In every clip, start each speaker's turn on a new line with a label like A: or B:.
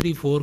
A: 234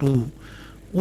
A: 2,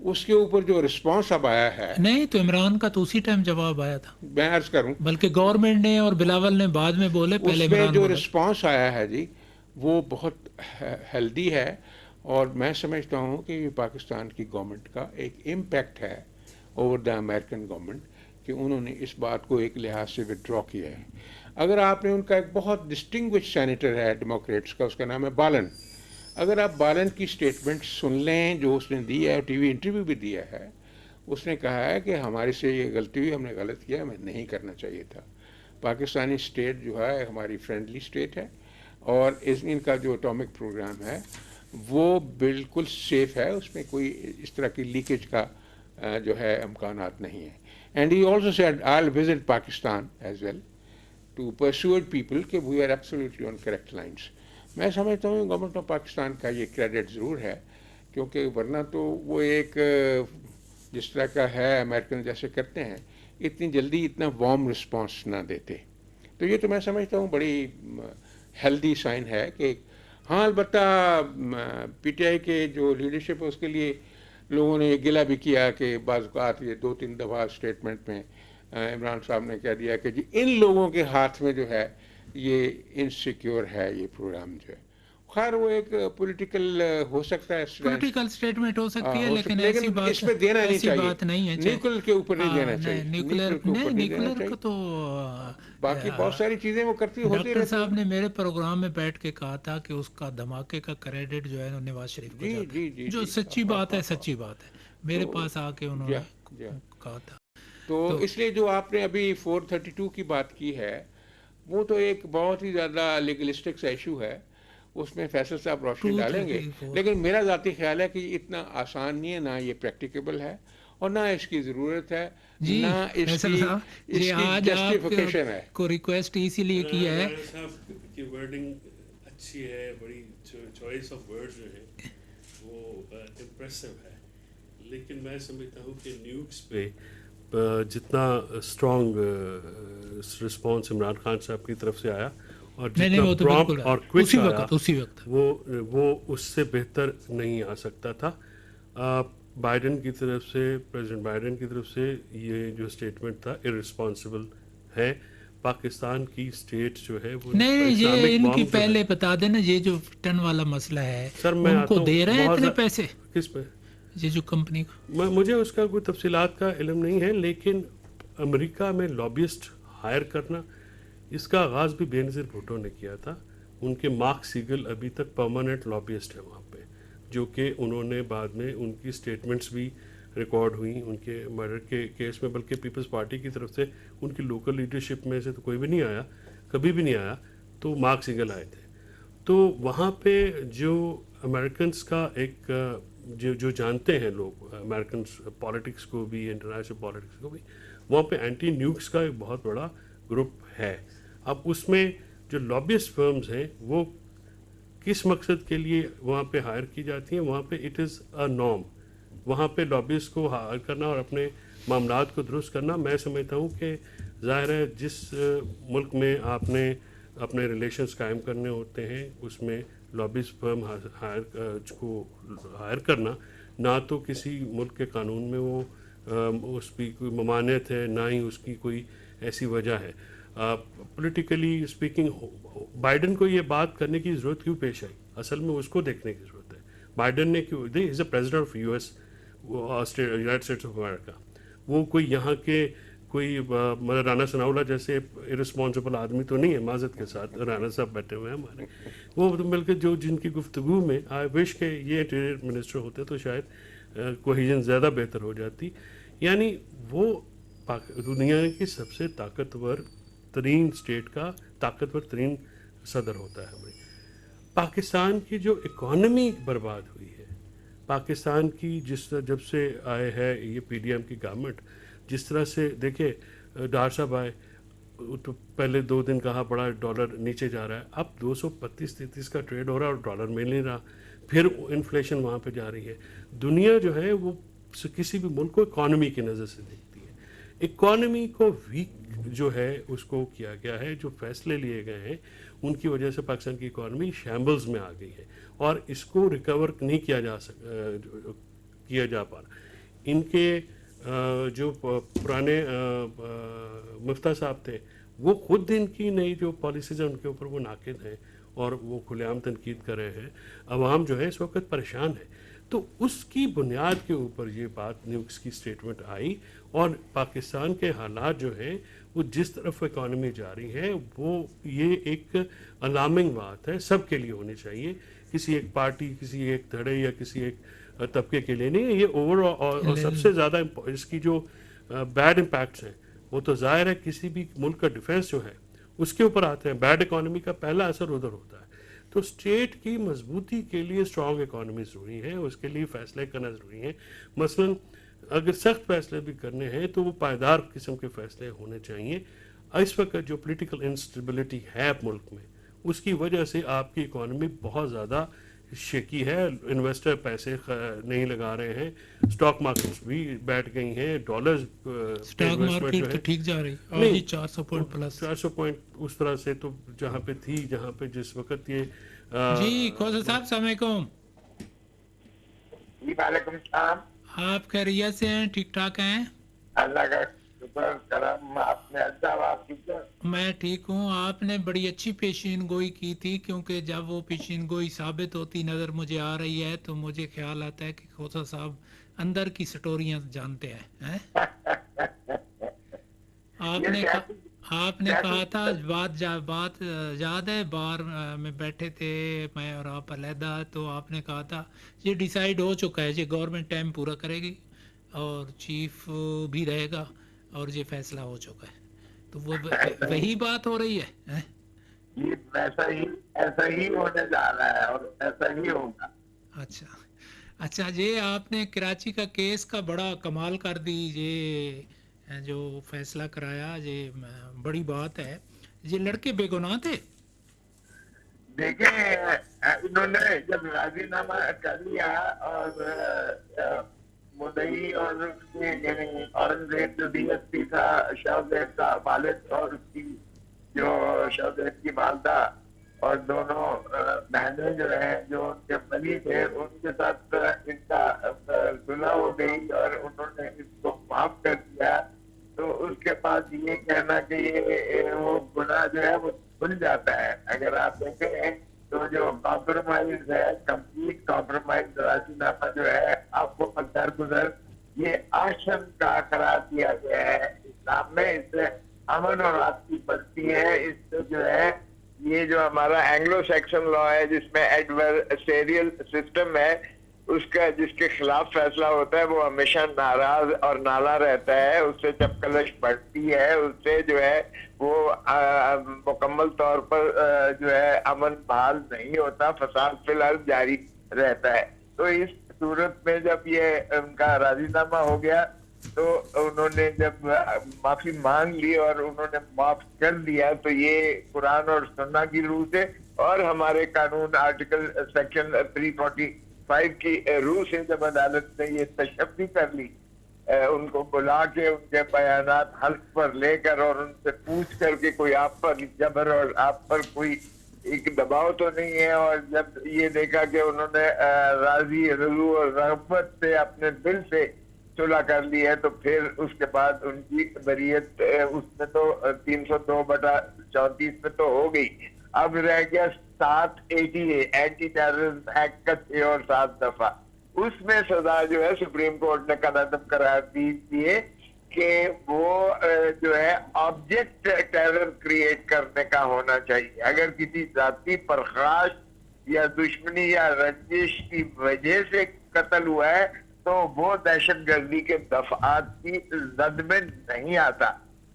B: اس کے اوپر جو رسپانس اب آیا ہے،
A: نہیں تو عمران کا تو اسی ٹائم جواب آیا تھا،
B: میں عرض کروں
A: بلکہ گورنمنٹ نے اور بلاول نے بعد میں بولے، پہلے
B: اس میں
A: عمران
B: جو
A: بولا تھا۔
B: رسپانس آیا ہے جی وہ بہت ہیلدی ہے، اور میں سمجھتا ہوں کہ یہ پاکستان کی گورنمنٹ کا ایک امپیکٹ ہے اوور دا امریکن گورنمنٹ کہ انہوں نے اس بات کو ایک لحاظ سے ودرا کیا ہے۔ اگر آپ نے ان کا ایک بہت ڈسٹنگوش سینیٹر ہے ڈیموکریٹس کا، اس کا نام ہے بالن، اگر آپ بالن کی سٹیٹمنٹ سن لیں جو اس نے دی ہے، ٹی وی انٹرویو بھی دیا ہے، اس نے کہا ہے کہ ہمارے سے یہ غلطی ہوئی، ہم نے غلط کیا، ہمیں نہیں کرنا چاہیے تھا۔ پاکستانی اسٹیٹ جو ہے ہماری فرینڈلی اسٹیٹ ہے، اور ان کا جو اٹامک پروگرام ہے وہ بالکل سیف ہے، اس میں کوئی اس طرح کی لیکیج کا جو ہے امکانات نہیں ہیں۔ And he also said I will visit Pakistan as well to persuade people کہ we are absolutely on correct lines. میں سمجھتا ہوں گورنمنٹ آف پاکستان کا یہ کریڈٹ ضرور ہے، کیونکہ ورنہ تو وہ ایک جس طرح کا ہے امریکن جیسے کرتے ہیں، اتنی جلدی اتنا وارم رسپانس نہ دیتے۔ تو یہ تو میں سمجھتا ہوں بڑی ہیلدی سائن ہے کہ ہاں، البتہ پی ٹی آئی کے جو لیڈرشپ ہے اس کے لیے لوگوں نے یہ گلہ بھی کیا کہ بعض اوقات یہ 2-3 دفعہ اسٹیٹمنٹ میں عمران صاحب نے کہہ دیا کہ جی ان لوگوں کے ہاتھ میں جو ہے یہ انسیکیور ہے یہ پروگرام جو ہے۔ خیر وہ ایک پولیٹیکل ہو سکتا ہے
A: پولیٹیکل اسٹیٹمنٹ ہو سکتی ہے، لیکن ایسی
B: لیکن
A: بات
B: اس پہ دینا نہیں
A: ایسی
B: چاہیے،
A: بات نہیں ہے۔
B: نیوکل کے اوپر نہیں دینا چاہیے،
A: نیوکلر
B: نیوکل کے اوپر نہیں دینا
A: نیوکلر
B: چاہیے۔
A: کو تو
B: باقی بہت ساری چیزیں وہ ہوتی
A: ڈاکٹر
B: رہتی
A: صاحب
B: ہیں۔
A: نے میرے پروگرام میں بیٹھ کے کہا تھا کہ اس کا دھماکے کا کریڈٹ جو ہے نواز شریف کو
B: جی
A: جاتا
B: جی
A: ہے،
B: جی
A: جو
B: جی
A: سچی بات ہے، سچی بات ہے، میرے
B: تو
A: پاس آ کے انہوں
B: جا
A: نے
B: جا
A: کہا تھا۔
B: تو
A: تو
B: اس لیے جو آپ نے ابھی 432 کی بات کی ہے وہ تو ایک بہت ہی زیادہ لیگلسٹک سا ایشو ہے، اس میں فیصل صاحب روشنی ڈالیں گے،
A: 234
B: لیکن میرا ذاتی خیال ہے کہ یہ اتنا آسان نہیں ہے، نہ یہ پریکٹیکیبل ہے، اور نہ اس کی ضرورت ہے،
A: جی
B: نہ اس
A: فیصل
B: کی
A: صاحب جی،
B: اس کی
A: آج آپ
B: جسٹیفیکیشن ہے۔
A: کو ریکویسٹ اسی لیے کی ہے،
C: رانا صاحب کی ورڈنگ اچھی ہے، بڑی چوائس آف ورڈ جو ہے وہ امپریسو ہے، لیکن میں سمجھتا ہوں کہ نیوکس پہ جتنا اسٹرانگ رسپانس عمران خان صاحب کی طرف سے آیا اور
A: نہیں
C: جتنا
A: وہ تو
C: پراپٹ
A: بالکل
C: اور کوئک
A: اسی
C: آیا،
A: وقت اسی وقت
C: وہ اس سے بہتر نہیں آ سکتا تھا۔ بائیڈن کی طرف سے، پریزیڈنٹ بائیڈن کی طرف سے یہ جو اسٹیٹمنٹ تھا ارسپانسبل ہے۔ پاکستان کی اسٹیٹ جو ہے وہ
A: نہیں، یہ
C: اسلامک
A: ان کی
C: بام جو ہے،
A: پہلے بتا دینا، یہ جو ٹن والا مسئلہ ہے
C: سر میں
A: ان
C: آتا
A: کو
C: ہوں
A: دے رہے ہیں
C: بہت
A: اتنے پیسے،
C: کس پہ
A: یہ جو کمپنی کو؟
C: مجھے اس کا کوئی تفصیلات کا علم نہیں ہے، لیکن امریکہ میں لابیسٹ ہائر کرنا، اس کا آغاز بھی بے نظیر بھٹو نے کیا تھا۔ ان کے مارک سیگل ابھی تک پرماننٹ لابیسٹ ہے وہاں پہ، جو کہ انہوں نے بعد میں ان کی سٹیٹمنٹس بھی ریکارڈ ہوئیں ان کے مرڈر کے کیس میں، بلکہ پیپلز پارٹی کی طرف سے ان کی لوکل لیڈرشپ میں سے تو کوئی بھی نہیں آیا، کبھی بھی نہیں آیا، تو مارک سیگل آئے تھے۔ تو وہاں پہ جو امریکنس کا ایک جو جانتے ہیں لوگ امریکنس پالیٹکس کو بھی، انٹرنیشنل پالیٹکس کو بھی، وہاں پہ اینٹی نیوکس کا ایک بہت بڑا گروپ ہے۔ اب اس میں جو لابیسٹ فرمز ہیں وہ کس مقصد کے لیے وہاں پہ ہائر کی جاتی ہیں، وہاں پہ اٹ از اے نارم، وہاں پہ لابیسٹ کو ہائر کرنا اور اپنے معاملات کو درست کرنا، میں سمجھتا ہوں کہ ظاہر ہے جس ملک میں آپ نے اپنے ریلیشنز قائم کرنے ہوتے ہیں اس میں لابیسٹ فرم ہائر کرنا نہ تو کسی ملک کے قانون میں وہ اس کی کوئی ممانعت ہے، نہ ہی اس کی کوئی ایسی وجہ ہے۔ پولیٹیکلی اسپیکنگ بائیڈن کو یہ بات کرنے کی ضرورت کیوں پیش آئی؟ اصل میں اس کو دیکھنے کی ضرورت ہے، بائیڈن نے کیوں، is a president of U S, United States of America, وہ کوئی یہاں کے کوئی مطلب رانا ثناء اللہ جیسے ارسپانسبل آدمی تو نہیں ہے، معذرت کے ساتھ رانا صاحب بیٹھے ہوئے ہیں ہمارے، وہ مل کے جو جن کی گفتگو میں آئی وش کہ یہ انٹیریئر منسٹر ہوتے تو شاید کوہیژن زیادہ بہتر ہو جاتی۔ یعنی وہ دنیا کی سب سے طاقتور ترین اسٹیٹ کا طاقتور ترین صدر ہوتا ہے ہمیں۔ پاکستان کی جو اکانومی برباد ہوئی ہے، پاکستان کی جس طرح جب سے آئے ہے یہ پی ڈی ایم کی گورنمنٹ، جس طرح سے دیکھیں ڈار صاحب آئے تو پہلے 2 دن کہا بڑا ڈالر نیچے جا رہا ہے، اب 235-33 کا ٹریڈ ہو رہا ہے اور ڈالر مل نہیں رہا، پھر انفلیشن وہاں پہ جا رہی ہے۔ دنیا جو ہے وہ کسی بھی ملک کو اکانومی کی نظر سے دیکھتی ہے، اکانومی کو ویک جو ہے اس کو کیا گیا ہے، جو فیصلے لیے گئے ہیں ان کی وجہ سے پاکستان کی اکانومی شیمبلز میں آ گئی ہے اور اس کو ریکور نہیں کیا جا پا رہا۔ ان کے جو پرانے مفتیٰ صاحب تھے وہ خود ان کی نئی جو پالیسیز ہیں ان کے اوپر وہ ناقد ہیں اور وہ کھلے عام تنقید کر رہے ہیں. عوام جو ہے اس وقت پریشان ہے. تو اس کی بنیاد کے اوپر یہ بات نیوکس کی سٹیٹمنٹ آئی, اور پاکستان کے حالات جو ہیں وہ جس طرف اکانومی جا رہی ہے وہ یہ ایک الارمنگ بات ہے, سب کے لیے ہونی چاہیے, کسی ایک پارٹی, کسی ایک دھڑے یا کسی ایک طبقے کے لیے نہیں ہے. یہ اوور اور سب سے زیادہ اس کی جو بیڈ امپیکٹس ہیں وہ تو ظاہر ہے کسی بھی ملک کا ڈیفنس جو ہے اس کے اوپر آتے ہیں. بیڈ اکانومی کا پہلا اثر ادھر ہوتا ہے. تو اسٹیٹ کی مضبوطی کے لیے اسٹرانگ اکانومی ضروری ہے, اس کے لیے فیصلے کرنا ضروری ہے. مثلا اگر سخت فیصلے بھی کرنے ہیں تو وہ پائیدار قسم کے فیصلے ہونے چاہیے. اس وقت جو پولیٹیکل انسٹیبلٹی ہے ملک میں اس کی وجہ سے آپ کی اکانومی بہت زیادہ شیکی ہے. انویسٹر پیسے نہیں لگا رہے ہیں, اسٹاک مارکیٹس بھی بیٹھ گئی ہیں, ڈالرز
A: اسٹاک مارکیٹ تو ٹھیک جا رہی ہے, آج ہی 400 پوائنٹ پلس,
C: 400 پوائنٹ اس طرح سے تو جہاں پہ تھی, جہاں پہ جس وقت یہ
A: جی خوسا صاحب السلام علیکم.
D: جی وعلیکم السلام.
A: آپ خیریت سے ہیں, ٹھیک ٹھاک ہیں؟
D: اللہ کا شکر کرم. آپ نے آپ ٹھیک ہے؟
A: میں ٹھیک ہوں. آپ نے بڑی اچھی پیشین گوئی کی تھی, کیونکہ جب وہ پیشین گوئی ثابت ہوتی نظر مجھے آ رہی ہے تو مجھے خیال آتا ہے کہ خوسا صاحب اندر کی سٹوریاں جانتے ہیں. آپ نے کہا تھا, بات یاد ہے, بار میں بیٹھے تھے میں اور آپ علیحدہ, تو آپ نے کہا تھا یہ ڈیسائیڈ ہو چکا ہے, یہ گورنمنٹ ٹائم پورا کرے گی اور چیف بھی رہے گا اور یہ فیصلہ ہو چکا ہے. تو وہ وہی بات ہو رہی ہے.
D: یہ ایسا ہی ہونے جا رہا ہے اور ایسا ہی ہوگا.
A: اچھا یہ آپ نے کراچی کا کیس کا بڑا کمال کر دی, یہ جو فیصلہ کرایا, یہ بڑی بات ہے. یہ لڑکے بے گناہ تھے.
D: دیکھیں انہوں نے جب راضی نامہ کر لیا اور مدعی اور اس کے یعنی اورنگزیب جو ڈی ایس پی تھا, شاہزیب کا والد اور اس کی جو شاہزیب کی والدہ اور دونوں بہنیں جو ہیں جو ان کے ولی تھے, ان کے ساتھ ان کا صلح ہو گئی اور انہوں نے اس کو معاف کر دیا. تو اس کے بعد یہ کہنا کہ یہ وہ گناہ جو ہے وہ کھل جاتا ہے. اگر آپ دیکھیں تو جو کمپرومائز ہے, کمپلیٹ کمپرومائز راضی نامہ جو ہے آپ کو درگزر یہ آشن کا قرار دیا گیا ہے اسلام میں. اس سے امن اور آپسی بستی ہے. اس سے جو ہے یہ جو ہمارا اینگلو سیکشن لا ہے جس میں ایڈورسیریل سسٹم ہے, اس کا جس کے خلاف فیصلہ ہوتا ہے وہ ہمیشہ ناراض اور نالا رہتا ہے, اس سے چپکلش بڑھتی ہے, اس سے جو ہے وہ مکمل طور پر جو ہے امن بحال نہیں ہوتا, فساد فی الحال جاری رہتا ہے. تو اس صورت میں جب یہ ان کا راضی نامہ ہو گیا تو انہوں نے جب معافی مانگ لی اور انہوں نے معاف کر دیا, تو یہ قرآن اور سنت کی روح سے اور ہمارے قانون آرٹیکل سیکشن 345 کی روح سے جب عدالت نے یہ تشفی کر لی, ان کو بلا کے ان کے بیانات حلف پر لے کر اور ان سے پوچھ کر کے کوئی آپ پر جبر اور آپ پر کوئی ایک دباؤ تو نہیں ہے, اور جب یہ دیکھا کہ انہوں نے راضی رضو اور رغبت سے اپنے دل سے صلح کر لی ہے, تو پھر اس کے بعد ان کی بریت اس میں تو 302/34 میں تو ہو گئی. اب رہ گیا 780 اینٹی ٹیررزم ایکٹ کا 6 اور 7 دفعہ. اس میں سزا جو ہے سپریم کورٹ نے قدم قرار دی ہے کہ وہ جو ہے آبجیکٹ ٹیرر کریٹ کرنے کا ہونا چاہیے. اگر کسی ذاتی پرخاش یا دشمنی یا رنجش کی وجہ سے قتل ہوا ہے تو وہ دہشت گردی کے دفعات کی زد میں نہیں آتا.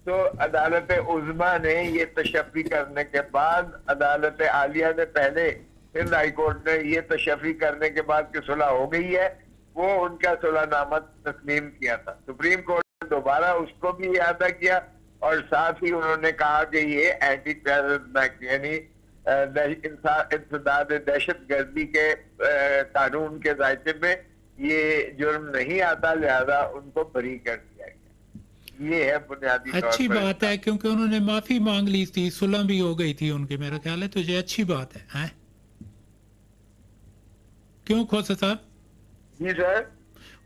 D: تو عدالت عظمیٰ نے یہ تشفی کرنے کے بعد, عدالت عالیہ نے پہلے, ہند ہائی کورٹ نے یہ تشفی کرنے کے بعد کہ صلح ہو گئی ہے, وہ ان کا صلح نامہ تسلیم کیا تھا. سپریم کورٹ نے دوبارہ اس کو بھی اعادہ کیا اور ساتھ ہی انہوں نے کہا کہ یہ اینٹی ٹیررزم ایکٹ یعنی انسداد دہشت گردی کے قانون کے ذائقے میں یہ جرم نہیں آتا, لہذا ان کو بری کر دیا گیا. یہ ہے بنیادی طور پر.
A: اچھی بات ہے کیونکہ انہوں نے معافی مانگ لی تھی, صلح بھی ہو گئی تھی ان کی, میرا خیال ہے تو یہ اچھی بات ہے. کیوں خوسا صاحب؟
D: جی سر.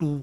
A: 2,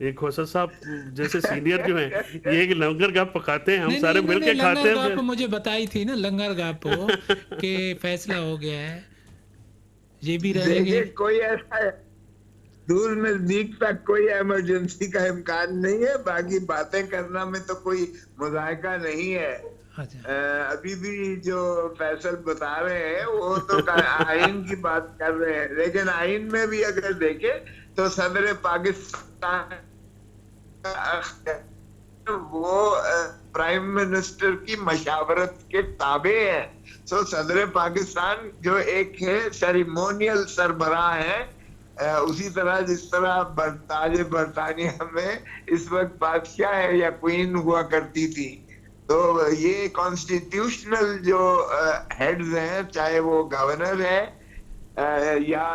C: ایک خوسا صاحب جیسے سینئر جو ہیں یہ ایک لنگر گپ پکاتے ہیں، ہم سارے مل کے کھاتے ہیں.
A: لنگر گپ مجھے بتائی تھی نا، لنگر گپ کہ فیصلہ ہو گیا ہے، یہ بھی رہیں گے.
E: کوئی ایسا ہے دور نزدیک تک کوئی ایمرجنسی کا امکان نہیں ہے، باقی باتیں کرنا میں تو کوئی مذائقہ نہیں ہے. ابھی بھی جو فیصل بتا رہے ہیں وہ تو آئین کی بات کر رہے ہیں، لیکن آئین میں بھی اگر دیکھیں تو صدر پاکستان وہ پرائم منسٹر کی مشاورت کے تابع ہے. سو صدر پاکستان جو ایک ہے سیریمونیل سربراہ ہے، اسی طرح جس طرح تاج برطانیہ میں اس وقت بادشاہ ہے یا کوئین ہوا کرتی تھی. تو یہ کانسٹیٹیوشنل جو ہیڈز ہیں، چاہے وہ گورنر ہے یا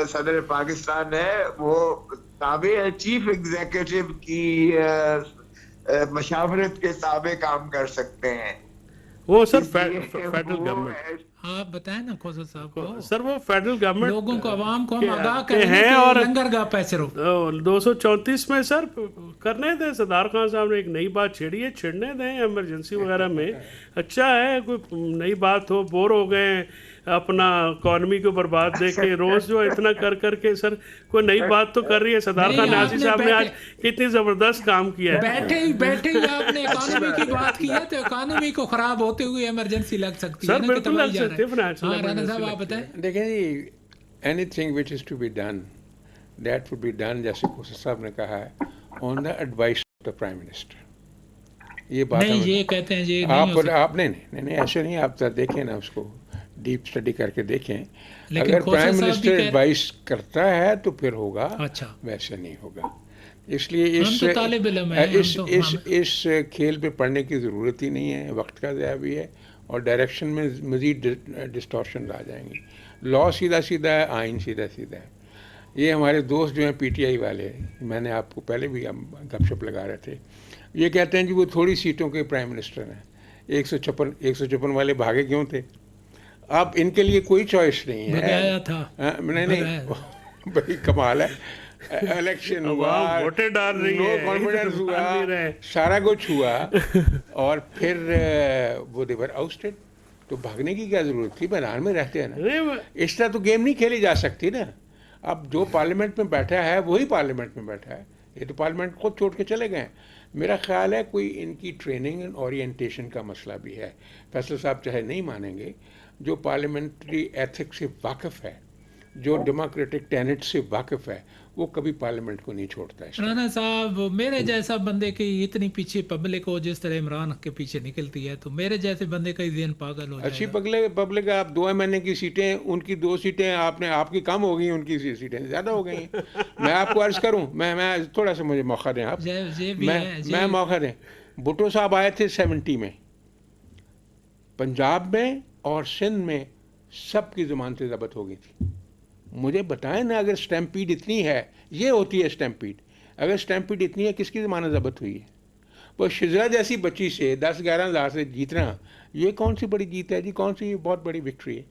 E: صدر پاکستان ہے، وہ تابع ہے چیف ایگزیکٹو کی مشاورت کے تابع کام کر سکتے ہیں.
C: وہ سر فیڈرل گورنمنٹ،
A: آپ بتائیں نا خوسا صاحب کو.
C: سر وہ فیڈرل گورنمنٹ
A: لوگوں کو، عوام کو ہم آگاہ کریں ہیں اور لنگر گاہ پیسے رو
C: 234 میں سر کرنے دیں. صدار خان صاحب نے ایک نئی بات چھیڑی ہے، چھڑنے دیں ایمرجنسی وغیرہ میں. اچھا ہے کوئی نئی بات ہو، بور ہو گئے اپنا اکانومی کو برباد دیکھ کے روز جو اتنا کر کے. سر کوئی نئی بات تو کر رہی ہے. صدار خان ناصری صاحب نے آج کتنی زبردست کام کیا ہے.
A: بیٹھے ہی آپ نے اکانومی کی بات کی ہے تو اکانومی کو خراب ہوتے ہوئے ایمرجنسی لگ سکتی ہے.
C: سر بالکل لگ سکتی ہے.
A: ہاں رانا صاحب آپ بتائیں.
B: دیکھیں جی، anything which is to be done that would be done, جیسے خوسا صاحب نے کہا ہے، on the advice of the prime minister. یہ بات
A: نہیں، یہ کہتے ہیں یہ
B: آپ نہیں ایسے نہیں. آپ دیکھیں نا، اس کو ڈیپ اسٹڈی کر کے دیکھیں. اگر پرائم منسٹر ایڈوائس کرتا ہے تو پھر ہوگا، ویسے نہیں ہوگا. اس لیے اس کھیل پہ پڑھنے کی ضرورت ہی نہیں ہے، وقت کا ضیاع بھی ہے، اور ڈائریکشن میں مزید ڈسٹورشن آ جائیں گی. لا سیدھا سیدھا ہے، آئین سیدھا سیدھا ہے. یہ ہمارے دوست جو ہیں پی ٹی آئی والے، میں نے آپ کو پہلے بھی ہم گپ شپ لگا رہے تھے، یہ کہتے ہیں جی وہ تھوڑی سیٹوں کے پرائم منسٹر ہیں. 156 والے بھاگے کیوں تھے؟ اب ان کے لیے کوئی چوائس نہیں ہے. نہیں بڑی کمال ہے. الیکشن ہوا،
C: ووٹیں ڈال رہی ہے،
B: کانفیڈنس ہوا، سارا کچھ ہوا، اور پھر وہ دیور آؤٹسٹیڈ. تو بھاگنے کی کیا ضرورت تھی؟ میدان میں رہتے ہیں نا. اس طرح تو گیم نہیں کھیلی جا سکتی نا. اب جو پارلیمنٹ میں بیٹھا ہے وہی پارلیمنٹ میں بیٹھا ہے. یہ تو پارلیمنٹ خود چھوڑ کے چلے گئے. میرا خیال ہے کوئی ان کی ٹریننگ اینڈ اورینٹیشن کا مسئلہ بھی ہے. فیصل صاحب چاہے نہیں مانیں گے، جو پارلیمنٹری ایتھکس سے واقف ہے، جو ڈیموکریٹک ٹینٹ سے واقف ہے، وہ کبھی پارلیمنٹ کو نہیں چھوڑتا ہے.
A: رانا صاحب، میرے جیسا بندے کی اتنی پیچھے پبلک ہو جس طرح عمران کے پیچھے نکلتی ہے، تو میرے جیسے بندے کا ذہن پاگل ہو جائے گا.
B: اچھی پبلک ہے. آپ 2 مہینے کی سیٹیں، ان کی 2 سیٹیں آپ کی کم ہو گئی، ان کی سیٹیں زیادہ ہو گئی ہیں. میں آپ کو عرض کروں، میں تھوڑا سا مجھے موقع دیں آپ، میں موقع دیں. بھٹو صاحب آئے تھے 70 میں، پنجاب میں اور سندھ میں سب کی ضمانتیں ضبط ہو گئی تھی. مجھے بتائیں نا، اگر اسٹیمپیڈ اتنی ہے، یہ ہوتی ہے اسٹیمپیڈ، اگر اسٹیمپیڈ اتنی ہے کس کی ضمانت ضبط ہوئی ہے؟ وہ شزرا جیسی بچی سے 10-11 ہزار سے جیتنا، یہ کون سی بڑی جیت ہے جی؟ کون سی بہت بڑی وکٹری ہے؟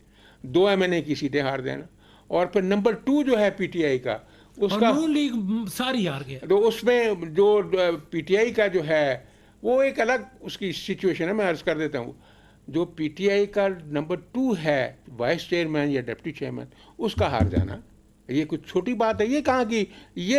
B: 2 MNA کی سیٹیں ہار دینا. اور پھر نمبر 2 جو ہے پی ٹی آئی کا، اس کا
A: لیگ ساری ہار گیا.
B: تو اس میں جو پی ٹی آئی کا جو ہے وہ ایک الگ اس کی سچویشن ہے. میں عرض کر دیتا ہوں، جو پی ٹی آئی کا نمبر 2 ہے، وائس چیئرمین یا ڈپٹی چیئرمین، اس کا ہار جانا یہ کچھ چھوٹی بات ہے؟ یہ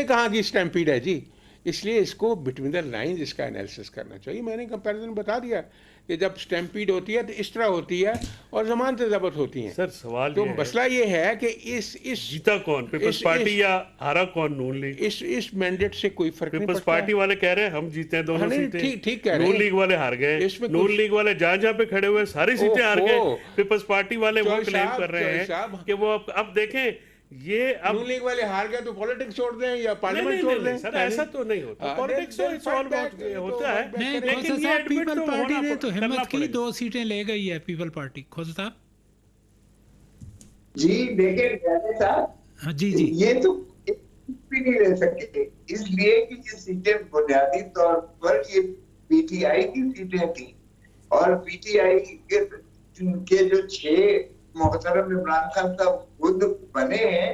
B: کہاں کی اسٹیمپیڈ ہے جی؟ اس لیے اس کو بٹوین دا لائنز اس کا انالیسس کرنا چاہیے. میں نے کمپیریزن بتا دیا کہ جب اسٹیمپیڈ ہوتی ہے تو اس طرح ہوتی ہے اور ضمانتیں ضبط ہوتی ہیں.
C: سر سوال
B: تو مسئلہ یہ ہے کہ اس
C: جیتا کون، پیپلز پارٹی یا ہارا کون نون لیگ؟
B: اس مینڈیٹ سے کوئی فرق نہیں پڑتا.
C: پیپلز پارٹی والے کہہ رہے ہیں ہم جیتے ہیں دونوں سیٹیں،
B: ٹھیک کہہ رہے ہیں.
C: نون لیگ والے ہار گئے، نون لیگ والے جہاں پہ کھڑے ہوئے ساری سیٹیں ہار گئے. پیپلز پارٹی والے وہ کلیم کر رہے ہیں کہ وہ اب دیکھیں یہ
B: نون لیگ والے ہار گئے تو پولیٹکس چھوڑ دیں یا پارلیمنٹ چھوڑ دیں.
C: سر ایسا تو نہیں ہوتا. پولیٹکس ہوتا ہے،
A: لیکن یہ پیپل پارٹی نے تو ہمت کی 2 سیٹیں لے گئی ہے پیپل پارٹی. خوسا صاحب
E: جی دیکھیں صاحب،
A: جی
E: یہ تو بھی نہیں لے سکے، اس لیے کہ یہ سیٹیں بنیادی طور پر یہ پی ٹی آئی کی سیٹیں تھیں، اور پی ٹی آئی کے جو 6 محترم عمران خان صاحب خود بنے ہیں،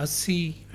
A: 80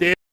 C: 13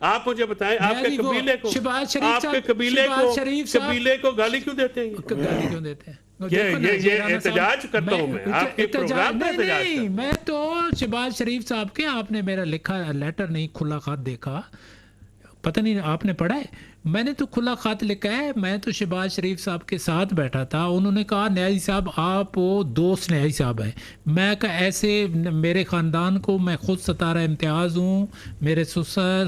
C: آپ مجھے بتائیں آپ کے قبیلے کو
A: شہباز شریف
C: آپ کے قبیلے کو گالی کیوں دیتے ہیں؟
A: گالی کیوں دیتے ہیں؟
C: یہ احتجاج کرتا ہوں میں آپ کے پروگرام میں احتجاج کرتا ہوں.
A: میں تو شہباز شریف صاحب کے آپ نے میرا لکھا لیٹر نہیں کھلا خط دیکھا، پتہ نہیں آپ نے پڑھا ہے؟ میں نے تو کھلا خط لکھا ہے. میں تو شہباز شریف صاحب کے ساتھ بیٹھا تھا، انہوں نے کہا نیازی صاحب آپ وہ دوست نیازی صاحب ہیں. میں کہا ایسے میرے خاندان کو، میں خود ستارہ امتیاز ہوں، میرے سسر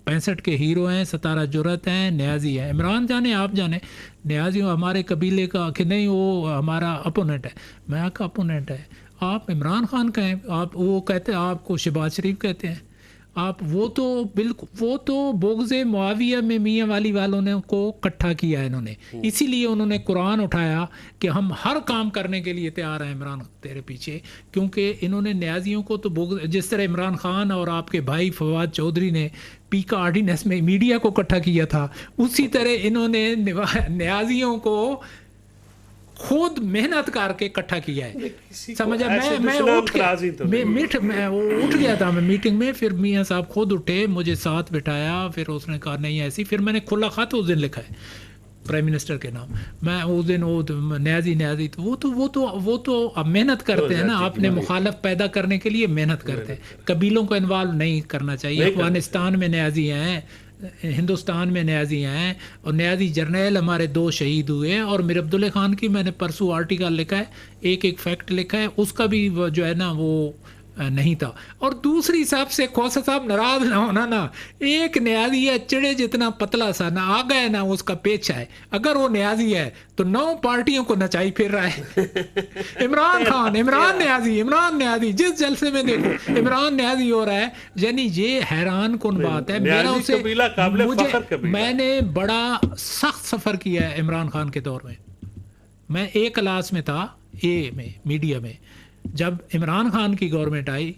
A: 65 کے ہیرو ہیں، ستارہ جرت ہیں، نیازی ہیں. عمران جانے آپ جانے نیازی ہمارے قبیلے کا کہ نہیں وہ ہمارا اپوننٹ ہے. میں کہا اپوننٹ ہے آپ عمران خان کا ہیں، آپ وہ کہتے ہیں آپ کو شہباز شریف کہتے ہیں آپ. وہ تو بالکل وہ تو بغض معاویہ میں میاں والی والوں نے کو اکٹھا کیا ہے انہوں نے، اسی لیے انہوں نے قرآن اٹھایا کہ ہم ہر کام کرنے کے لیے تیار ہیں عمران تیرے پیچھے، کیونکہ انہوں نے نیازیوں کو تو بغض، جس طرح عمران خان اور آپ کے بھائی فواد چودھری نے پی کا آرڈیننس میں میڈیا کو اکٹھا کیا تھا، اسی طرح انہوں نے نیازیوں کو خود محنت کر کے اکٹھا کیا ہے. سمجھا؟ میں اٹھ گیا تھا میں میٹنگ میں، پھر میاں صاحب خود اٹھے مجھے ساتھ بٹھایا، پھر اس نے کہا نہیں ایسی. پھر میں نے کھلا خط اس دن لکھا ہے پرائم منسٹر کے نام. میں اس دن وہ نیازی وہ تو اب محنت کرتے ہیں نا، اپنے مخالف پیدا کرنے کے لیے محنت کرتے ہیں. قبیلوں کو انوالو نہیں کرنا چاہیے. افغانستان میں نیازی ہیں، ہندوستان میں نیازی ہیں، اور نیازی جرنیل ہمارے 2 شہید ہوئے ہیں. اور میر عبداللہ خان کی میں نے پرسوں آرٹیکل لکھا ہے، ایک فیکٹ لکھا ہے، اس کا بھی جو ہے نا وہ نہیں تھا. اور دوسری سب سے کھوسا صاحب ناراض نہ ہونا نا، ایک نیازی ہے چڑے جتنا پتلا سا، نہ آگا ہے نہ اس کا پیچھا ہے. اگر وہ نیازی ہے تو 9 پارٹیوں کو نچائی پھر رہا ہے. عمران خان، عمران نیازی جس جلسے میں دیکھو عمران نیازی ہو رہا ہے. یعنی یہ حیران کن بات ہے. میرا اسے میں نے بڑا سخت سفر کیا ہے عمران خان کے دور میں. میں ایک کلاس میں تھا میں میڈیا میں، جب عمران خان کی گورنمنٹ آئی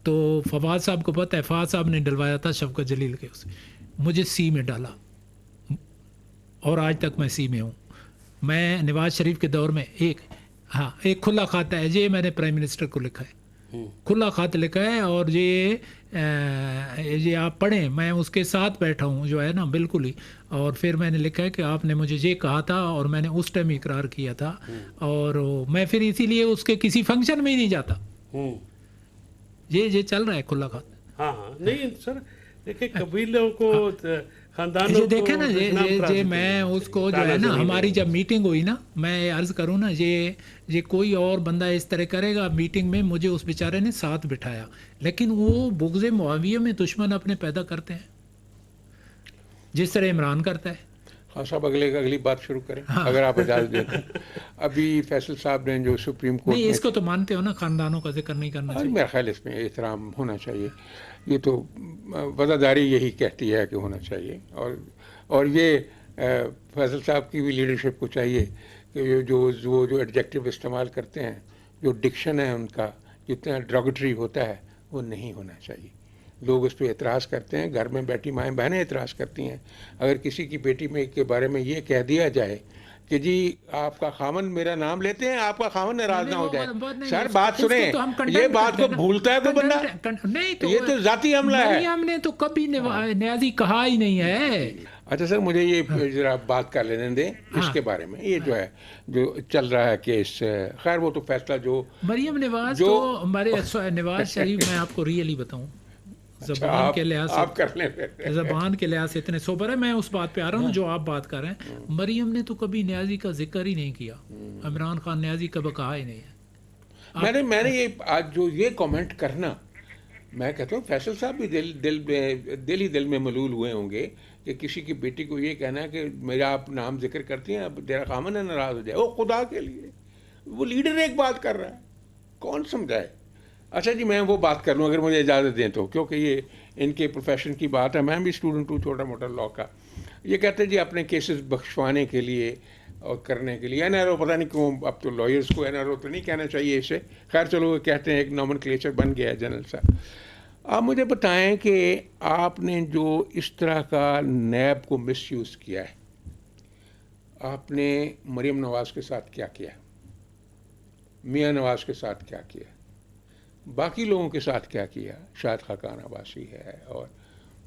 A: تو فواد صاحب کو پتہ ہے، فواد صاحب نے ڈلوایا تھا شفقت جلیل کے، اسے مجھے سی میں ڈالا اور آج تک میں سی میں ہوں. میں نواز شریف کے دور میں ایک کھلا خط ہے، یہ میں نے پرائم منسٹر کو لکھا ہے، کھلا خط لکھا ہے. اور یہ آپ پڑھیں، میں اس کے ساتھ بیٹھا ہوں جو ہے نا بالکل ہی. اور پھر میں نے لکھا ہے کہ آپ نے مجھے یہ کہا تھا اور میں نے اس ٹائم اقرار کیا تھا، اور میں پھر اسی لیے اس کے کسی فنکشن میں ہی نہیں جاتا. یہ چل رہا ہے کھلا خط.
C: ہاں نہیں سر دیکھیں قبیلوں کو خاندانوں کو
A: دیکھیں نا میں اس کو جو ہے نا ہماری جب میٹنگ ہوئی نا، میں عرض کروں نا یہ کوئی اور بندہ اس طرح کرے گا میٹنگ میں، مجھے اس بیچارے نے ساتھ بٹھایا. لیکن وہ بغض معاویہ میں دشمن اپنے پیدا کرتے ہیں جس طرح عمران کرتا ہے.
B: ہاں صاحب اگلی بات شروع کریں اگر آپ اجازت دیں. ابھی فیصل صاحب نے جو سپریم کورٹ
A: نہیں، اس کو تو مانتے ہو نا، خاندانوں کا ذکر نہیں کرنا چاہیے.
B: میرا خیال اس میں احترام ہونا چاہیے، یہ تو وفاداری یہی کہتی ہے کہ ہونا چاہیے. اور یہ فیصل صاحب کی بھی لیڈرشپ کو چاہیے کہ جو ایڈجیکٹو استعمال کرتے ہیں، جو ڈکشن ہے ان کا جتنا ڈراگیٹری ہوتا ہے وہ نہیں ہونا چاہیے. لوگ اس پہ اعتراض کرتے ہیں، گھر میں بیٹھی مائیں بہنیں اعتراض کرتی ہیں. اگر کسی کی بیٹی میں کے بارے میں یہ کہہ دیا جائے کہ جی آپ کا خاوند میرا نام لیتے ہیں، آپ کا خاوند ناراض نہ ہو جائے. سر بات سنیں، یہ بات کو بھولتا ہے کوئی بندہ؟ یہ تو ذاتی حملہ ہے.
A: ہم نے تو کبھی نیازی کہا ہی نہیں ہے.
B: اچھا سر مجھے یہ ذرا بات کر لینے دیں اس کے بارے میں. یہ جو ہے جو چل رہا ہے کیس، خیر وہ تو فیصلہ جو
A: مریم نواز تو ہمارے نواز شریف، میں آپ کو ریئلی بتاؤں زبان کے لحاظ سے اتنے سوبر ہے. میں اس بات پہ آ رہا ہوں جو آپ بات کر رہے ہیں. مریم نے تو کبھی نیازی کا ذکر ہی نہیں کیا، عمران خان نیازی کبھی کہا ہی نہیں ہے.
B: میں نے یہ آج جو یہ کامنٹ کرنا، میں کہتا ہوں فیصل صاحب بھی دل میں ملول ہوئے ہوں گے کہ کسی کی بیٹی کو یہ کہنا ہے کہ میرا آپ نام ذکر کرتی ہیں، اب تیرا خامن ہے ناراض ہو جائے. وہ خدا کے لیے وہ لیڈر ایک بات کر رہا ہے، کون سمجھائے. اچھا جی میں وہ بات کر لوں اگر مجھے اجازت دیں تو، کیونکہ یہ ان کے پروفیشن کی بات ہے. میں بھی اسٹوڈنٹ ہوں چھوٹا موٹا لا کا. یہ کہتے ہیں جی اپنے کیسز بخشوانے کے لیے اور کرنے کے لیے NRO، پتہ نہیں کیوں اب تو لائرس کو NRO تو نہیں کہنا چاہیے اسے، خیر چلو وہ کہتے ہیں ایک نامن کلیچر بن گیا ہے. جنرل صاحب آپ مجھے بتائیں کہ آپ نے جو اس طرح کا نیب کو مس یوز کیا ہے، آپ نے مریم نواز کے ساتھ کیا کیا، میاں نواز کے ساتھ کیا، باقی لوگوں کے ساتھ کیا، شاید خاقان عباسی ہے اور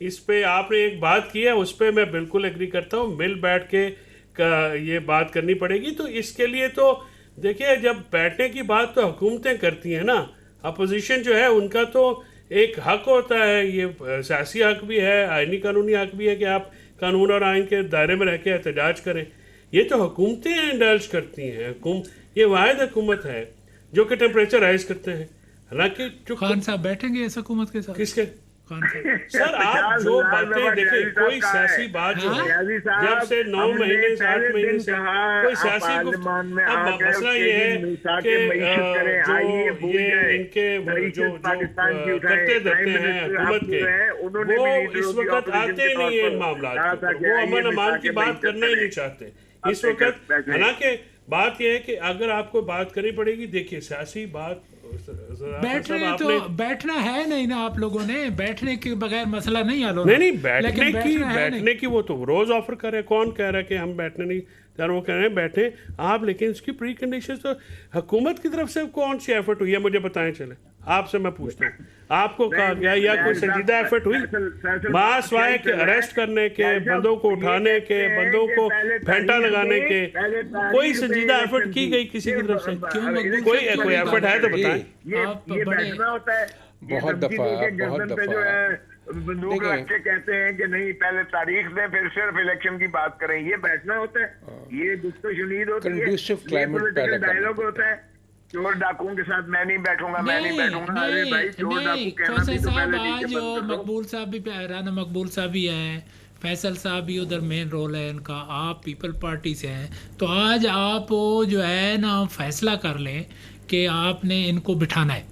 C: اس پہ آپ نے ایک بات کی ہے, اس پہ میں بالکل ایگری کرتا ہوں, مل بیٹھ کے یہ بات کرنی پڑے گی. تو اس کے لیے تو دیکھیے جب بیٹھنے کی بات تو حکومتیں کرتی ہیں نا, اپوزیشن جو ہے ان کا تو ایک حق ہوتا ہے, یہ سیاسی حق بھی ہے, آئینی قانونی حق بھی ہے کہ آپ قانون اور آئین کے دائرے میں رہ کے احتجاج کریں. یہ تو حکومتیں انڈلج کرتی ہیں, یہ واحد حکومت ہے جو کہ ٹیمپریچر رائز کرتے ہیں. حالانکہ
A: خان صاحب بیٹھیں گے اس حکومت کے ساتھ؟
C: کس کے
A: خان صاحب
C: سر آپ جو باتیں دیکھیں, کوئی سیاسی بات جو ہے جب سے 9 مہینے 8 مہینے سے کوئی سیاسی اب مسئلہ یہ ہے کہ جو یہ ان کے جو کرتے دیکھتے ہیں حکومت کے, وہ اس وقت آتے ہی نہیں ہیں ان معاملات کے, وہ امن امان کی بات کرنا ہی نہیں چاہتے اس وقت. حالانکہ بات یہ ہے کہ اگر آپ کو بات کرنی پڑے گی, دیکھیے سیاسی بات
A: بیٹھنے تو بیٹھنا ہے نہیں نا, آپ لوگوں نے بیٹھنے کے بغیر مسئلہ نہیں حل ہونا.
C: نہیں بیٹھنے کی وہ تو روز آفر کر رہے, کون کہہ رہا ہے کہ ہم بیٹھنے نہیں یار, وہ کہہ رہے ہیں بیٹھیں آپ, لیکن اس کی پری کنڈیشن تو حکومت کی طرف سے کون سی ایفرٹ ہوئی ہے مجھے بتائیں. چلے آپ سے میں پوچھتا ہوں, آپ کو کہا گیا یا کوئی سنجیدہ ایفرٹ ہوئی ماں سوائے کہ اریسٹ کرنے کے, بندوں کو اٹھانے کے, بندوں کو پھینٹا لگانے کے, کوئی سنجیدہ ایفرٹ کی گئی کسی کی طرف سے؟ کوئی ایفرٹ ہے تو بتائیں.
E: یہ بیٹھنا ہوتا ہے,
B: بہت دفعہ
E: بندوق رکھ کے کہتے ہیں کہ نہیں پہلے تاریخ دیں پھر صرف الیکشن کی بات کریں, یہ بیٹھنا ہوتا ہے, یہ دست و شنید ہوتی ہے, یہ پولیٹیکل ڈائلاگ ہوتا ہے. چور ڈاکوؤں کے ساتھ میں نہیں بیٹھوں گا, میں نہیں بیٹھوں گا. ارے بھائی چور ڈاکو کہنا بھی تو پہلے
A: آج مقبول صاحب بھی, رانا مقبول صاحب بھی ہیں, فیصل صاحب بھی ادھر مین رول ہے ان کا, آپ پیپل پارٹی سے ہیں, تو آج آپ جو ہے نا فیصلہ کر لیں کہ آپ نے ان کو بٹھانا ہے.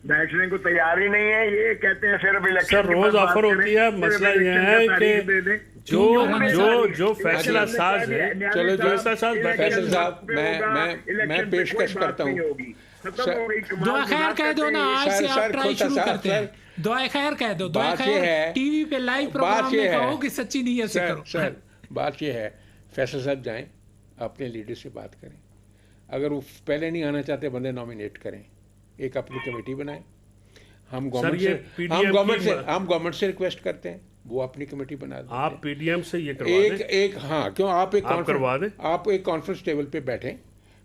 E: بیٹھنے کو تیار ہی نہیں ہے, یہ کہتے ہیں صرف الیکشن.
C: سر روز آفر ہوتی ہے, مسئلہ یہ ہے کہ جو فیصلہ ساز ہے,
B: چلو
C: فیصلہ ساز
B: فیصل صاحب میں پیشکش کرتا ہوں,
A: دعا خیر کہہ دو نا, آج سے آپ ٹرائی شروع کرتے ہیں, دعا خیر کہہ دو, دعا خیر ٹی وی پہ لائیو پروگرام میں کہو کہ سچی نیت سے کرو.
B: سر بات یہ ہے, فیصل صاحب جائیں اپنے لیڈر سے بات کریں, اگر وہ پہلے نہیں آنا چاہتے بندے نامینیٹ کریں, ایک اپنی کمیٹی بنائیں. ہم گورنمنٹ سے ریکویسٹ کرتے ہیں وہ اپنی کمیٹی بنا دیں.
C: آپ پی ڈی ایم سے یہ کروا دیں.
B: ہاں کیوں, آپ
C: کروا دیں,
B: آپ ایک کانفرنس ٹیبل پہ بیٹھیں,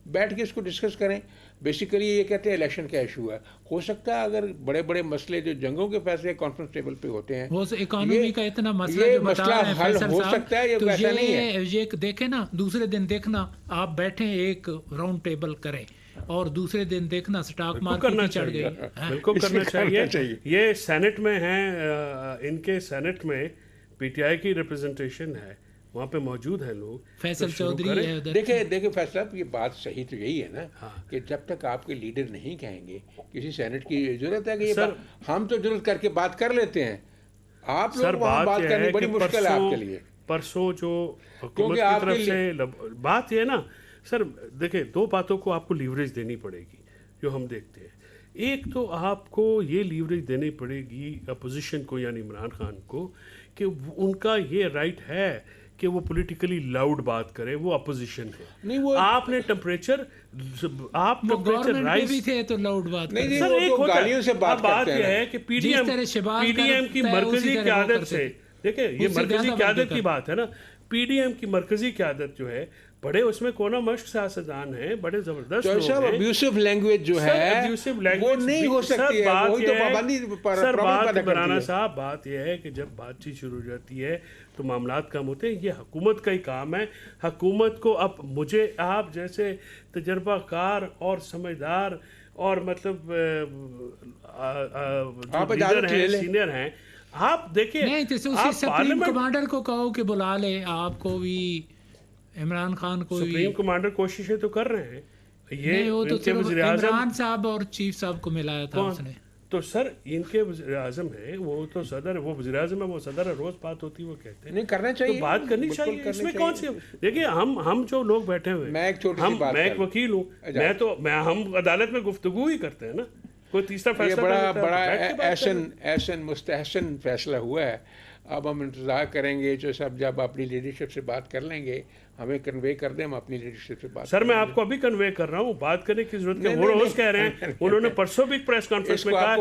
B: بیٹھ کے اس کو ڈسکس کریں. بیسیکلی یہ کہتے ہیں الیکشن کا ایشو ہے, ہو سکتا ہے اگر بڑے بڑے مسئلے جو جنگوں کے فیصلے کانفرنس ٹیبل پہ ہوتے ہیں,
A: وہ اکانومی کا اتنا مسئلہ
B: حل ہو سکتا ہے, یہ ویسا نہیں ہے.
A: یہ دیکھیں نا, دوسرے دن دیکھنا آپ بیٹھیں ایک راؤنڈ ٹیبل کریں, اور دوسرے دن دیکھنا سٹاک مارکیٹ چڑھ گئی.
C: بالکل کرنا چاہیے. یہ سینٹ میں ہیں, ان کے سینٹ میں پی ٹی آئی کی ریپرزنٹیشن ہے, وہاں پہ موجود ہیں لوگ.
A: فیصل چودھری ہے ادھر.
B: دیکھیں فیصل صاحب, یہ بات صحیح تو یہی ہے نا کہ جب تک آپ کے لیڈر نہیں کہیں گے, کسی سینٹ کی ضرورت ہے کہ ہم تو ضرورت کر کے بات کر لیتے ہیں, آپ لوگ وہاں بات کرنی بڑی مشکل ہے آپ کے لیے.
C: پرسوں جو حکومت کی طرف سے بات یہ ہے نا سر, دیکھیں دو باتوں کو آپ کو لیوریج دینی پڑے گی جو ہم دیکھتے ہیں. ایک تو آپ کو یہ لیوریج دینی پڑے گی اپوزیشن کو, یعنی عمران خان کو, کہ ان کا یہ رائٹ ہے کہ وہ پولیٹیکلی لاؤڈ بات کرے, وہ اپوزیشن ہے. آپ نے ٹیمپریچر
A: رائز بھی تھے تو لاؤڈ بات
B: نہیں, سر ایک گالیوں سے
C: بات یہ ہے کہ پی ڈی ایم کی مرکزی قیادت سے, دیکھیں یہ مرکزی قیادت کی بات ہے نا, پی ڈی ایم کی مرکزی قیادت جو ہے, بڑے اس میں کونا مشق سیاستدان ہیں, بڑے زبردست لوگ ہیں.
B: ابیوسو لینگویج جو ہے وہ نہیں ہو سکتی ہے, وہی تو پابندی
C: سر بات بنانا صاحب. بات یہ ہے کہ جب بات چیت شروع ہو جاتی ہے تو معاملات کم ہوتے ہیں. یہ حکومت کا ہی کام ہے. حکومت کو اب مجھے آپ جیسے تجربہ کار اور سمجھدار اور مطلب لیڈر ہیں, سینئر ہیں, آپ دیکھیں
A: سپریم کمانڈر کو کہو کہ بلا لے آپ کو بھی, عمران خان کو.
C: سپریم کمانڈر کوششیں تو کر رہے ہیں. یہ
A: ان کے وزیر اعظم عمران صاحب اور چیف صاحب کو ملایا تھا اس نے.
C: تو سر ان کے وزیر اعظم ہیں, وہ تو صدر ہے, وہ وزیر اعظم ہے, وہ صدر ہے, روز بات ہوتی ہے, وہ کہتے ہیں
B: نہیں کرنا چاہیے,
C: تو بات کرنی چاہیے. اس میں کون سی, دیکھیے ہم جو لوگ بیٹھے ہوئے, میں ایک وکیل ہوں, ہم عدالت میں گفتگو ہی کرتے ہیں نا, کوئی تیسرا فیصلہ.
B: بڑا احسن مستحسن فیصلہ ہوا ہے اب ہم انتظار کریں گے جو سب جب اپنی لیڈرشپ سے بات کر لیں گے ہمیں کنوے کر دیں, ہم اپنی لیڈرشپ سے بات.
C: سر میں آپ کو ابھی کنوے کر رہا ہوں, بات کرنے کی ضرورت ہے. وہ روز کہہ رہے ہیں, انہوں نے پرسوں بھی پریس کانفرنس میں کہا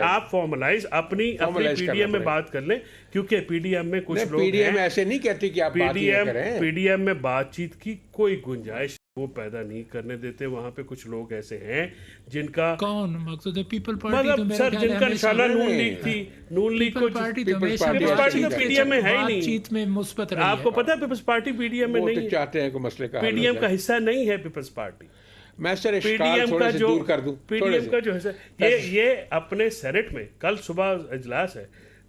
C: آپ فارملائز اپنی پی ڈی ایم میں بات کر لیں, کیونکہ پی ڈی ایم میں کچھ لوگ
B: پی ڈی ایم ایسے نہیں کہتی کہ آپ
C: پی ڈی ایم میں بات چیت کی کوئی گنجائش وہ پیدا نہیں کرنے دیتے. وہاں پہ کچھ لوگ ایسے ہیں جن کا
A: کون مقصد ہے پیپل پارٹی,
C: مطلب سر جن کا نشانہ نون لیگ تھی, نون لیگ کو پیپلز پارٹی تو پی ڈی ایم میں ہے ہی نہیں.
A: چیت میں مثبت رہی ہے.
C: آپ کو پتا ہے Peoples Party P D M میں نہیں ہے,
B: چاہتے ہیں کہ مسئلے کا
C: پی ڈی ایم کا حصہ نہیں ہے پیپلز پارٹی.
B: میں سر اشکال تھوڑے سے دور کر دوں.
C: پی ڈی ایم کا جو حصہ یہ اپنے سینٹ میں کل صبح اجلاس ہے,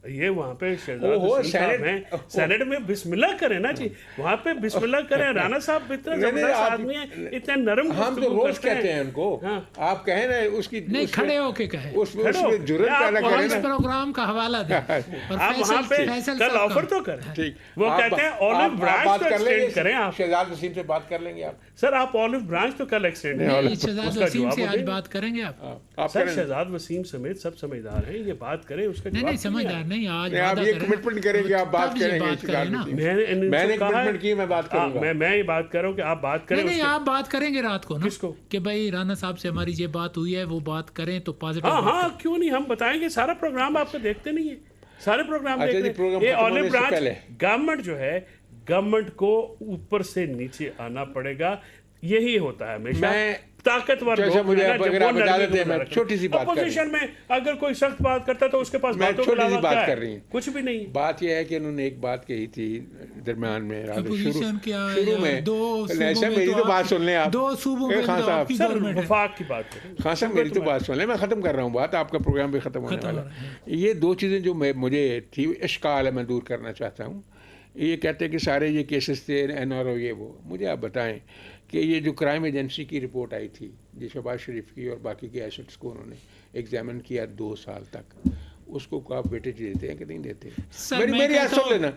C: یہ وہاں پہ شہزاد وسیم صاحب ہیں, سینٹ میں بسم اللہ کریں نا جی, وہاں پہ بسم اللہ کریں. رانا صاحب اتنا زبردست آدمی ہیں, اتنے نرم
B: ہم تو روز کہتے ہیں ان کو, آپ کہیں نا اس کی
A: نہیں کھڑے ہو کے کہیں,
B: اس میں جرأت پیدا کریں نا.
A: پروگرام کا حوالہ دیں
C: آپ وہاں پہ کل آفر تو کریں. وہ کہتے ہیں اولو برانچ تو ایکسٹینڈ کریں. آپ
B: شہزاد وسیم سے بات کر لیں گے آپ.
C: سر آپ اولو برانچ تو کل ایکسٹینڈ
A: کریں. شہزاد وسیم سے آج بات کریں گے آپ.
C: سر شہزاد وسیم سمیت سب سمجھدار ہیں, یہ بات کریں اس کا.
A: نہیں سمجھدار نہیں, آج
B: کمٹمنٹ کریں گے, آپ بات کریں گے. میں نے کمٹمنٹ کی, میں بات کروں گا.
C: میں یہ بات کر رہا ہوں کہ آپ بات کریں.
A: نہیں آپ بات کریں گے رات کو نا,
C: کس کو,
A: کہ بھائی رانا صاحب سے ہماری یہ بات ہوئی ہے, وہ بات کریں تو پازیٹیو.
C: ہاں کیوں نہیں, ہم بتائیں گے. سارا پروگرام آپ کو دیکھتے نہیں ہے, سارے پروگرام دیکھ رہے ہیں. یہ آلو برانچ گورنمنٹ جو ہے, گورنمنٹ کو اوپر سے نیچے آنا پڑے گا. یہی ہوتا ہے ہمیشہ. طاقتور
B: چھوٹی سی بات
C: اپوزیشن میں اگر کوئی سخت بات کرتا ہے تو اس کے پاس
B: چھوٹی سی بات کر رہی ہیں,
C: کچھ بھی نہیں.
B: بات یہ ہے کہ انہوں نے ایک بات کہی تھی درمیان میں,
A: شروع میں
B: میری تو بات سن لیں آپ. خان صاحب
C: وفاق کی بات کریں.
B: خان صاحب میری تو بات سن لیں, میں ختم کر رہا ہوں بات, آپ کا پروگرام بھی ختم ہونے والا ہے. یہ دو چیزیں جو مجھے تھی اشکال ہے, میں دور کرنا چاہتا ہوں. یہ کہتے ہیں کہ سارے یہ کیسز تھے این آر او, یہ وہ. مجھے آپ بتائیں کہ یہ جو کرائم ایجنسی کی رپورٹ آئی تھی, جی شہباز شریف کی اور باقی کے ایسٹس کو انہوں نے ایگزامن کیا 2 سال تک, اس کو آپ ویٹیج دیتے ہیں کہ نہیں دیتے؟ میری بات سن لینا,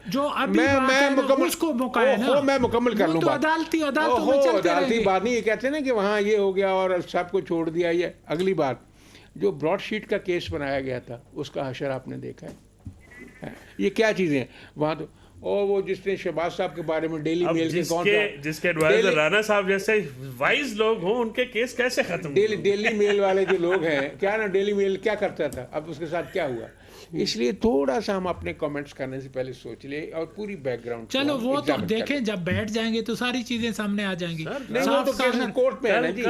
B: میں مکمل کر لوں بات. عدالتی بات نہیں, یہ کہتے ہیں نا کہ وہاں یہ ہو گیا اور سب کو چھوڑ دیا. یہ اگلی بات, جو براڈ شیٹ کا کیس بنایا گیا تھا اس کا حشر آپ نے دیکھا ہے. یہ کیا چیزیں ہیں وہاں تو, اور وہ جس نے شہباز صاحب کے بارے میں ڈیلی میل کے کون تھا,
C: جس کے ایڈوائزر رانا صاحب جیسے وائز لوگ ہوں, ان کے کیس کیسے ختم؟
B: ڈیلی میل والے جو لوگ ہیں, کیا نا ڈیلی میل کیا کرتا تھا, اب اس کے ساتھ کیا ہوا. اس لیے تھوڑا سا ہم اپنے کامنٹس کرنے سے پہلے سوچ لیں اور پوری بیک گراؤنڈ.
A: چلو وہ تو دیکھیں, جب بیٹھ جائیں گے تو ساری چیزیں سامنے آ جائیں گی.
B: کورٹ میں ہے نا جی,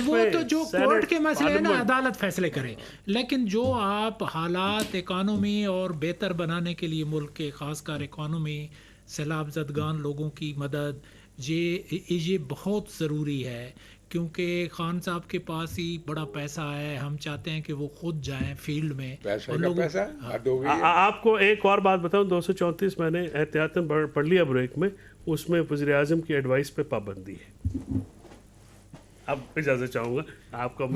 A: وہ تو جو کورٹ کے مسئلے ہیں نا عدالت فیصلے کرے. لیکن جو آپ حالات اکانومی اور بہتر بنانے کے لیے ملک کے, خاص کر اکانومی, سیلاب زدگان لوگوں کی مدد, یہ بہت ضروری ہے. کیونکہ خان صاحب کے پاس ہی بڑا پیسہ ہے, ہم چاہتے ہیں کہ وہ خود جائیں فیلڈ میں.
C: آپ کو ایک اور بات بتاؤں, 234 میں نے احتیاطاً پڑھ لیا بریک میں, اس میں وزیر اعظم کی ایڈوائس پہ پابندی ہے. اب اجازت چاہوں گا آپ کو.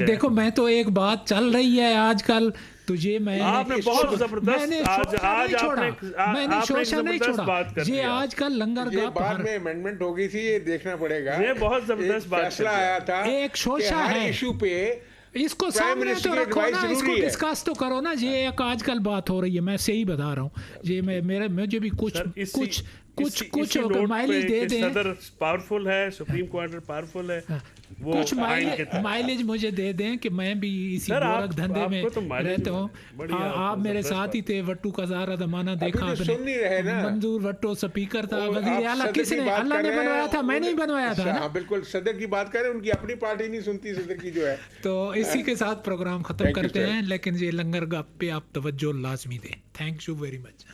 A: دیکھو میں تو ایک بات چل رہی ہے آج کل تجھے, میں نے
C: بہت زبردست
A: میں نے شوشا نہیں چھوڑا. یہ آج کل لنگر
B: کا بعد میں امینڈمنٹ ہو گئی تھی, یہ دیکھنا پڑے گا.
C: یہ بہت زبردست
B: فیصلہ آیا تھا
A: ایک شوشا ہے
B: ایشو پہ,
A: اس کو سامنے تو رکھو نا, اس کو ڈسکس تو کرو نا. یہ ایک آج کل بات ہو رہی ہے, میں صحیح بتا رہا ہوں. یہ مجھے بھی کچھ مائلیج دے دیں.
C: صدر پاورفل ہے, سپریم کورٹ پاورفل ہے,
A: کچھ مائلیج مجھے دے دیں کہ میں بھی اسی گورکھ دھندے میں رہتا ہوں. آپ میرے ساتھ ہی تھے, وٹو کا سارا زمانہ دیکھا آپ نے. منظور وٹو سپیکر تھا, وزیر اعلیٰ کس نے, اللہ نے بنوایا تھا, میں نہیں بنوایا تھا نا.
B: بالکل صدر کی بات کریں, ان کی اپنی پارٹی نہیں سنتی صدر کی جو ہے.
A: تو اسی کے ساتھ پروگرام ختم کرتے ہیں, لیکن یہ لنگر گپ پہ آپ توجہ لازمی دیں. Thank you very much.